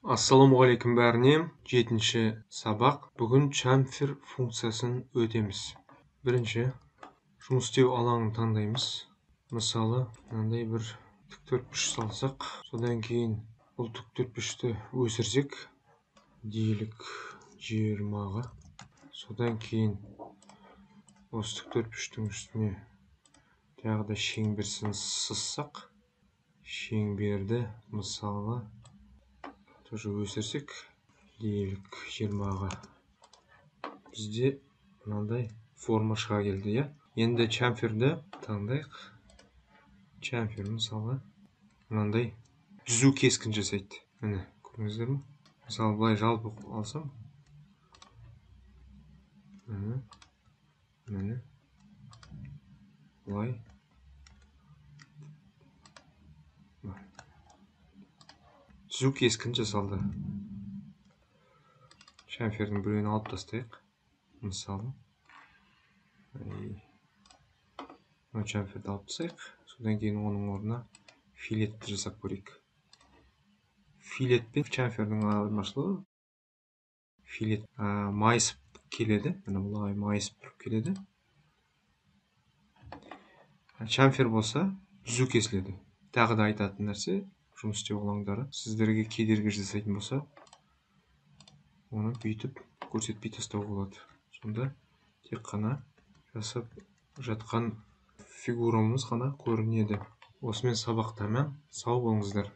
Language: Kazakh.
Ассалаумағалейкум бәріне. 7-ші сабақ. Бүгін чамфер функциясын өтеміз. Бірінші, жұмыс істеу алаңын таңдаймыз. Мысалы, мынандай бір тіктөртбұрыш салсақ, содан кейін бұл тіктөртбұрышты өсірсек, дейілік 20-ға. Содан кейін осы тіктөртбұрыштың үстіне тағы да шеңберсін сызсақ, шеңберді мысалы тоже өсірсек, дейілік 20-ға. Бізде мынандай форма шыға келді, я? Енді чамферді таңдайық. Чамфер мысалы мынандай түзу кескін жасайды. Міне, көрдіңіздер ме? Мысалы, былай жалпы алсам, міне, былай. Түзу кескін жасалды. Чамфердің біреуін алып тастайық. Мысалы, чамферді алып тастайық. Содан кейін оның орнына филетті жасап көрейік. Филет пен чамфердің айырмашылығы. Филет майысып келеді. Міне бұлай майысып тұрып келеді. Чамфер болса түзу кесіледі. Тағы да айтатын нәрсе, жұмыс істеу алаңдары сіздерге кедергі жасайтын болса, оны бүйтіп көрсетпей тастауға болады. Сонда тек қана жасап жатқан фигурамыз ғана көрінеді. Осымен сабақ тәмам. Сау болыңыздар.